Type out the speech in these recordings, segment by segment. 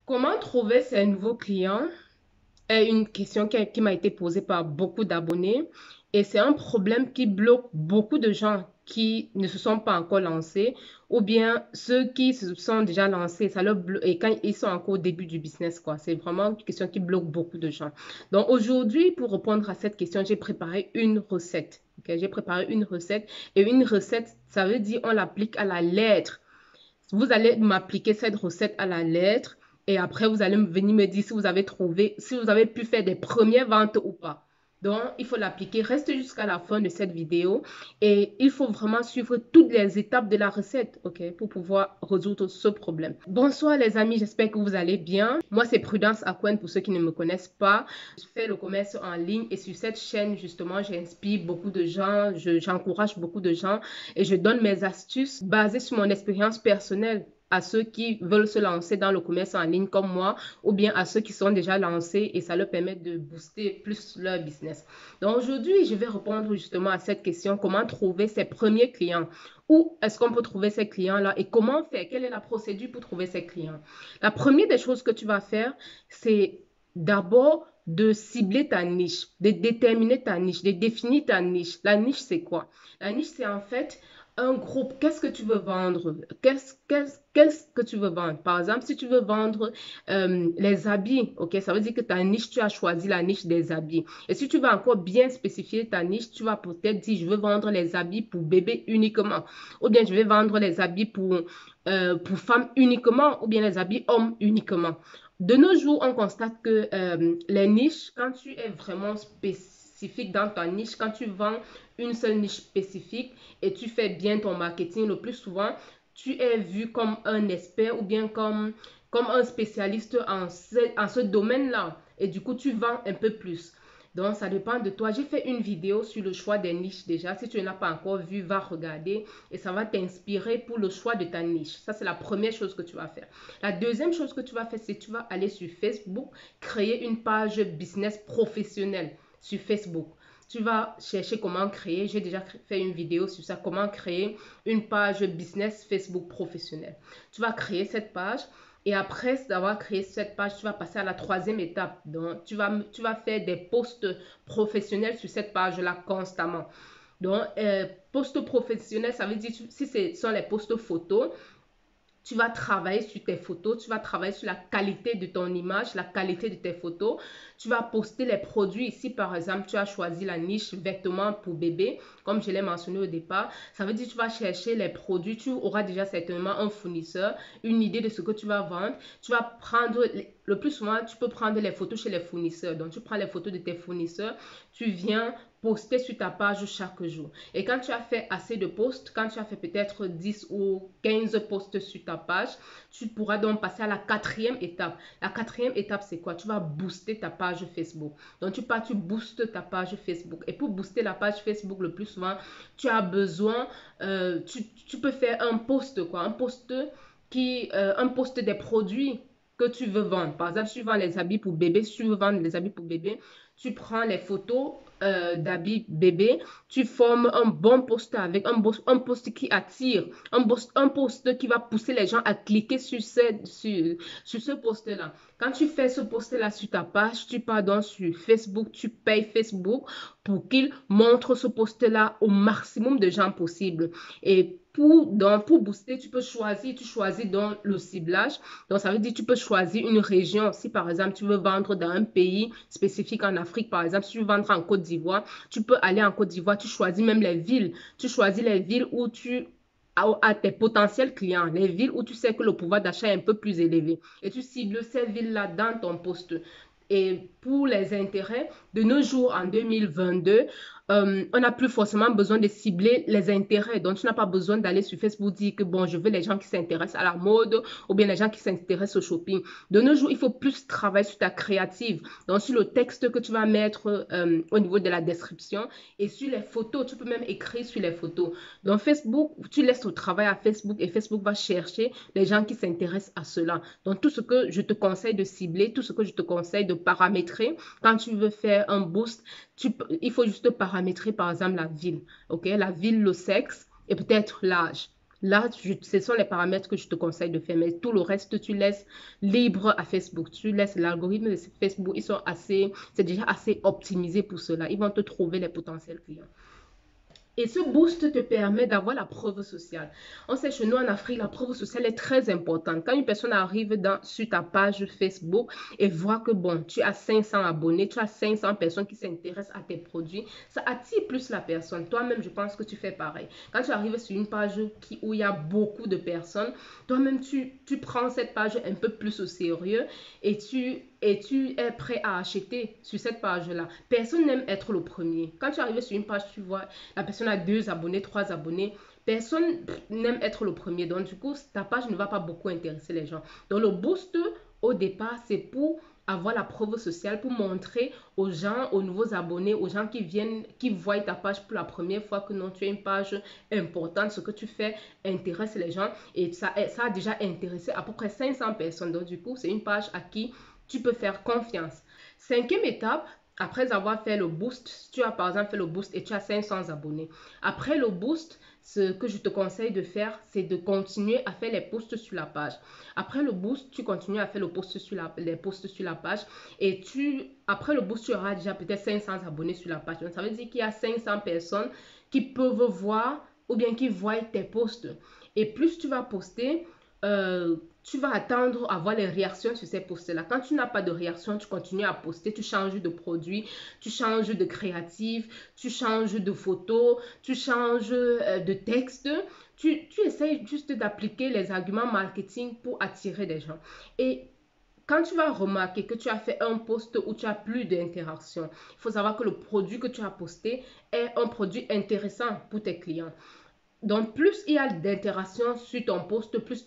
Comment trouver ces nouveaux clients est une question qui m'a été posée par beaucoup d'abonnés et c'est un problème qui bloque beaucoup de gens qui ne se sont pas encore lancés ou bien ceux qui se sont déjà lancés et quand ils sont encore au début du business quoi. C'est vraiment une question qui bloque beaucoup de gens. Donc aujourd'hui, pour répondre à cette question, j'ai préparé une recette. Ok, j'ai préparé une recette et une recette, ça veut dire on l'applique à la lettre. Vous allez m'appliquer cette recette à la lettre et après, vous allez venir me dire si vous avez trouvé, si vous avez pu faire des premières ventes ou pas. Donc, il faut l'appliquer. Reste jusqu'à la fin de cette vidéo et il faut vraiment suivre toutes les étapes de la recette, ok, pour pouvoir résoudre ce problème. Bonsoir les amis, j'espère que vous allez bien. Moi, c'est Prudence Akwen pour ceux qui ne me connaissent pas. Je fais le commerce en ligne et sur cette chaîne, justement, j'inspire beaucoup de gens, j'encourage beaucoup de gens et je donne mes astuces basées sur mon expérience personnelle à ceux qui veulent se lancer dans le commerce en ligne comme moi ou bien à ceux qui sont déjà lancés et ça leur permet de booster plus leur business. Donc aujourd'hui, je vais répondre justement à cette question, comment trouver ses premiers clients? Où est-ce qu'on peut trouver ces clients-là et comment faire? Quelle est la procédure pour trouver ces clients? La première des choses que tu vas faire, c'est d'abord de cibler ta niche, de déterminer ta niche, de définir ta niche. La niche, c'est quoi? La niche, c'est en fait un groupe. Qu'est-ce que tu veux vendre? Qu'est-ce que tu veux vendre? Par exemple, si tu veux vendre les habits, ok, ça veut dire que ta niche, tu as choisi la niche des habits. Et si tu veux encore bien spécifier ta niche, tu vas peut-être dire, je veux vendre les habits pour bébé uniquement. Ou bien, je vais vendre les habits pour femmes uniquement, ou bien les habits hommes uniquement. De nos jours, on constate que les niches, quand tu es vraiment spécifique dans ta niche, quand tu vends une seule niche spécifique et tu fais bien ton marketing, le plus souvent, tu es vu comme un expert ou bien comme un spécialiste en ce domaine-là. Et du coup, tu vends un peu plus. Donc, ça dépend de toi. J'ai fait une vidéo sur le choix des niches déjà. Si tu ne l'as pas encore vu, va regarder et ça va t'inspirer pour le choix de ta niche. Ça, c'est la première chose que tu vas faire. La deuxième chose que tu vas faire, c'est que tu vas aller sur Facebook, créer une page business professionnelle sur Facebook. Tu vas chercher comment créer, j'ai déjà fait une vidéo sur ça, comment créer une page business Facebook professionnelle. Tu vas créer cette page et après avoir créé cette page, tu vas passer à la troisième étape. Donc, tu vas faire des posts professionnels sur cette page-là constamment. Donc, posts professionnels, ça veut dire si ce sont les posts photos, tu vas travailler sur tes photos, tu vas travailler sur la qualité de ton image, la qualité de tes photos. Tu vas poster les produits. Ici, par exemple, tu as choisi la niche vêtements pour bébé, comme je l'ai mentionné au départ. Ça veut dire que tu vas chercher les produits. Tu auras déjà certainement un fournisseur, une idée de ce que tu vas vendre. Tu vas prendre, le plus souvent, tu peux prendre les photos chez les fournisseurs. Donc, tu prends les photos de tes fournisseurs. Tu viens poster sur ta page chaque jour. Et quand tu as fait assez de posts, quand tu as fait peut-être 10 ou 15 posts sur ta page, tu pourras donc passer à la quatrième étape. La quatrième étape, c'est quoi? Tu vas booster ta page Facebook. Donc, tu boostes ta page Facebook. Et pour booster la page Facebook, le plus souvent, tu as besoin, tu peux faire un post, quoi. Un post des produits que tu veux vendre. Par exemple, si tu vends les habits pour bébé, si tu veux vendre les habits pour bébé, tu prends les photos d'habits bébé, tu formes un bon post avec un post qui attire, un post qui va pousser les gens à cliquer sur ce post-là. Quand tu fais ce post-là sur ta page, tu pars donc sur Facebook, tu payes Facebook pour qu'il montre ce post-là au maximum de gens possible. Et pour booster, tu choisis donc le ciblage. Donc, ça veut dire que tu peux choisir une région. Si, par exemple, tu veux vendre dans un pays spécifique en Afrique, par exemple, si tu veux vendre en Côte d'Ivoire, tu peux aller en Côte d'Ivoire, tu choisis même les villes. Tu choisis les villes où tu as tes potentiels clients, les villes où tu sais que le pouvoir d'achat est un peu plus élevé. Et tu cibles ces villes-là dans ton poste. Et pour les intérêts, de nos jours, en 2022, on n'a plus forcément besoin de cibler les intérêts. Donc, tu n'as pas besoin d'aller sur Facebook dire que, bon, je veux les gens qui s'intéressent à la mode ou bien les gens qui s'intéressent au shopping. De nos jours, il faut plus travailler sur ta créative. Donc, sur le texte que tu vas mettre au niveau de la description et sur les photos. Tu peux même écrire sur les photos. Donc, Facebook, tu laisses le travail à Facebook et Facebook va chercher les gens qui s'intéressent à cela. Donc, tout ce que je te conseille de cibler, tout ce que je te conseille de paramétrer, quand tu veux faire un boost, il faut juste paramétrer, par exemple, la ville, ok? La ville, le sexe et peut-être l'âge. Là, ce sont les paramètres que je te conseille de faire, mais tout le reste, tu laisses libre à Facebook. Tu laisses l'algorithme de Facebook, c'est déjà assez optimisé pour cela. Ils vont te trouver les potentiels clients. Et ce boost te permet d'avoir la preuve sociale. On sait chez nous en Afrique, la preuve sociale est très importante. Quand une personne arrive sur ta page Facebook et voit que bon, tu as 500 abonnés, tu as 500 personnes qui s'intéressent à tes produits, ça attire plus la personne. Toi-même, je pense que tu fais pareil. Quand tu arrives sur une page où il y a beaucoup de personnes, toi-même, tu prends cette page un peu plus au sérieux et tu es prêt à acheter sur cette page-là. Personne n'aime être le premier. Quand tu arrives sur une page, tu vois, la personne a 2 abonnés, 3 abonnés. Personne n'aime être le premier. Donc, du coup, ta page ne va pas beaucoup intéresser les gens. Donc, le boost, au départ, c'est pour avoir la preuve sociale, pour montrer aux gens, aux nouveaux abonnés, aux gens qui viennent, qui voient ta page pour la première fois que non, tu as une page importante, ce que tu fais intéresse les gens et ça a déjà intéressé à peu près 500 personnes. Donc, du coup, c'est une page à qui tu peux faire confiance. Cinquième étape, après avoir fait le boost, tu as par exemple fait le boost et tu as 500 abonnés. Après le boost, ce que je te conseille de faire, c'est de continuer à faire les posts sur la page. Après le boost, tu continues à faire les posts sur la page et après le boost, tu auras déjà peut-être 500 abonnés sur la page. Donc, ça veut dire qu'il y a 500 personnes qui peuvent voir ou bien qui voient tes posts. Et plus tu vas poster, tu vas attendre à voir les réactions sur ces posts-là. Quand tu n'as pas de réaction, tu continues à poster, tu changes de produit, tu changes de créatif, tu changes de photo, tu changes de texte. Tu essayes juste d'appliquer les arguments marketing pour attirer des gens. Et quand tu vas remarquer que tu as fait un post où tu as plus d'interaction, il faut savoir que le produit que tu as posté est un produit intéressant pour tes clients. Donc, plus il y a d'interactions sur ton post, plus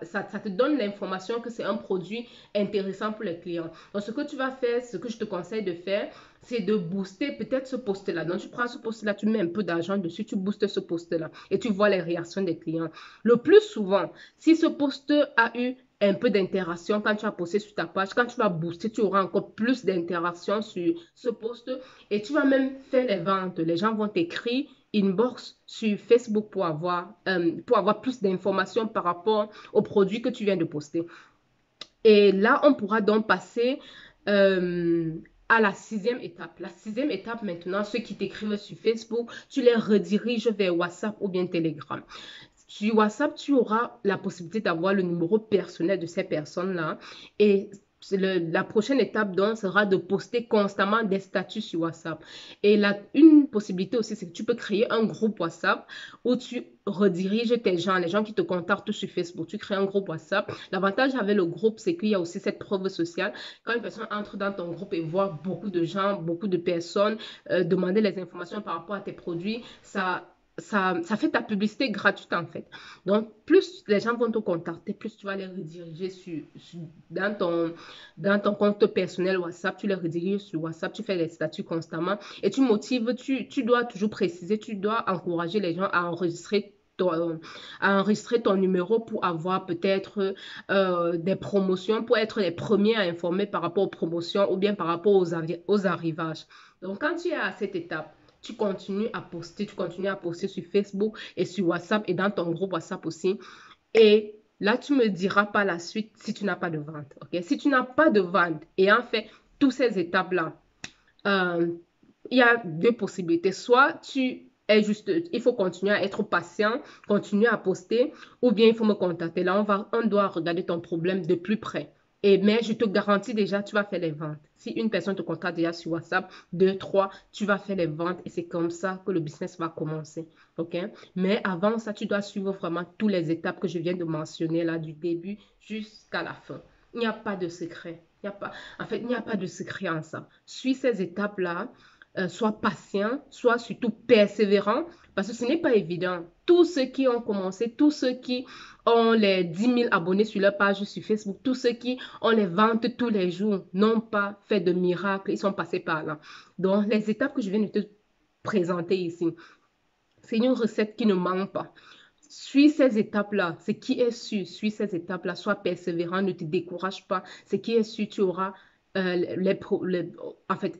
ça te donne l'information que c'est un produit intéressant pour les clients. Donc, ce que tu vas faire, ce que je te conseille de faire, c'est de booster peut-être ce post-là. Donc, tu prends ce post-là, tu mets un peu d'argent dessus, tu boostes ce post-là et tu vois les réactions des clients. Le plus souvent, si ce post a eu un peu d'interaction quand tu as posté sur ta page, quand tu vas booster, tu auras encore plus d'interaction sur ce post et tu vas même faire les ventes. Les gens vont t'écrire inbox sur Facebook pour avoir plus d'informations par rapport au produit que tu viens de poster. Et là, on pourra donc passer euh, à la 6e étape. La 6e étape maintenant, ceux qui t'écrivent sur Facebook, tu les rediriges vers WhatsApp ou bien Telegram. Sur WhatsApp, tu auras la possibilité d'avoir le numéro personnel de ces personnes-là et la prochaine étape donc sera de poster constamment des statuts sur WhatsApp. Et une possibilité aussi, c'est que tu peux créer un groupe WhatsApp où tu rediriges tes gens, les gens qui te contactent sur Facebook. Tu crées un groupe WhatsApp. L'avantage avec le groupe, c'est qu'il y a aussi cette preuve sociale. Quand une personne entre dans ton groupe et voit beaucoup de gens, beaucoup de personnes demander les informations par rapport à tes produits, ça fait ta publicité gratuite en fait. Donc, plus les gens vont te contacter, plus tu vas les rediriger dans ton compte personnel WhatsApp, tu les rediriges sur WhatsApp, tu fais les statuts constamment et tu motives, tu dois toujours préciser, tu dois encourager les gens à enregistrer ton numéro pour avoir peut-être des promotions, pour être les premiers à informer par rapport aux promotions ou bien par rapport aux arrivages. Donc, quand tu es à cette étape, tu continues à poster sur Facebook et sur WhatsApp et dans ton groupe WhatsApp aussi. Et là, tu me diras par la suite si tu n'as pas de vente. Ok? Si tu n'as pas de vente et en fait, toutes ces étapes-là, euh, il y a 2 possibilités. Soit il faut continuer à être patient, continuer à poster, ou bien il faut me contacter. Là, on doit regarder ton problème de plus près. Mais je te garantis déjà, tu vas faire les ventes. Si une personne te contacte déjà sur WhatsApp, 2, 3, tu vas faire les ventes et c'est comme ça que le business va commencer. OK? Mais avant ça, tu dois suivre vraiment toutes les étapes que je viens de mentionner là, du début jusqu'à la fin. Il n'y a pas de secret. Il n'y a pas de secret en ça. Suis ces étapes-là, sois patient, sois surtout persévérant, parce que ce n'est pas évident. Tous ceux qui ont commencé, tous ceux qui ont les 10 000 abonnés sur leur page sur Facebook, tous ceux qui ont les ventes tous les jours, n'ont pas fait de miracle, ils sont passés par là. Donc, les étapes que je viens de te présenter ici, c'est une recette qui ne manque pas. Suis ces étapes-là. Ce qui est sûr, suis ces étapes-là. Sois persévérant, ne te décourage pas. Ce qui est sûr, tu auras en fait,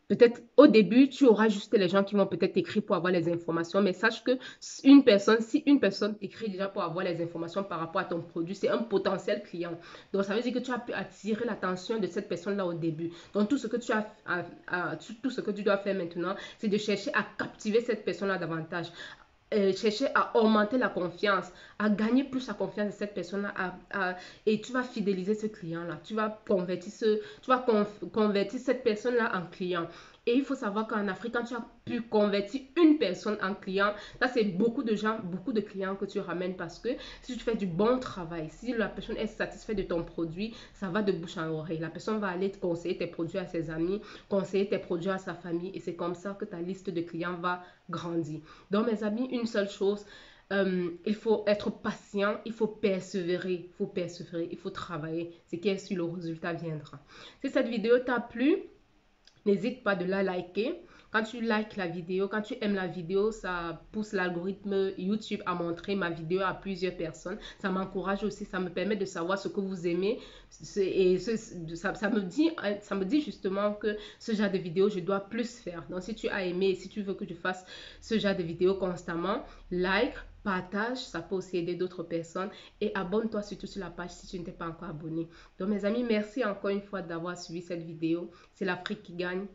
Peut-être au début, tu auras juste les gens qui vont peut-être écrire pour avoir les informations, mais sache que si une personne écrit déjà pour avoir les informations par rapport à ton produit, c'est un potentiel client. Donc, ça veut dire que tu as pu attirer l'attention de cette personne-là au début. Donc, tout ce que tout ce que tu dois faire maintenant, c'est de chercher à captiver cette personne-là davantage. Chercher à augmenter la confiance, à gagner plus la confiance de cette personne-là, et tu vas fidéliser ce client-là. Tu vas convertir cette personne-là en client. Et il faut savoir qu'en Afrique, quand tu as pu convertir une personne en client, ça c'est beaucoup de gens, beaucoup de clients que tu ramènes parce que si tu fais du bon travail, si la personne est satisfaite de ton produit, ça va de bouche en oreille. La personne va aller te conseiller tes produits à ses amis, conseiller tes produits à sa famille et c'est comme ça que ta liste de clients va grandir. Donc mes amis, une seule chose, il faut être patient, il faut travailler. Ce qui est sûr, le résultat viendra. Si cette vidéo t'a plu, n'hésite pas de la liker. Quand tu likes la vidéo, quand tu aimes la vidéo, ça pousse l'algorithme YouTube à montrer ma vidéo à plusieurs personnes. Ça m'encourage aussi, ça me permet de savoir ce que vous aimez. Et ça me dit justement que ce genre de vidéo, je dois plus faire. Donc, si tu as aimé et si tu veux que je fasse ce genre de vidéo constamment, like, partage, ça peut aussi aider d'autres personnes. Et abonne-toi surtout sur la page si tu n'es pas encore abonné. Donc, mes amis, merci encore une fois d'avoir suivi cette vidéo. C'est l'Afrique qui gagne.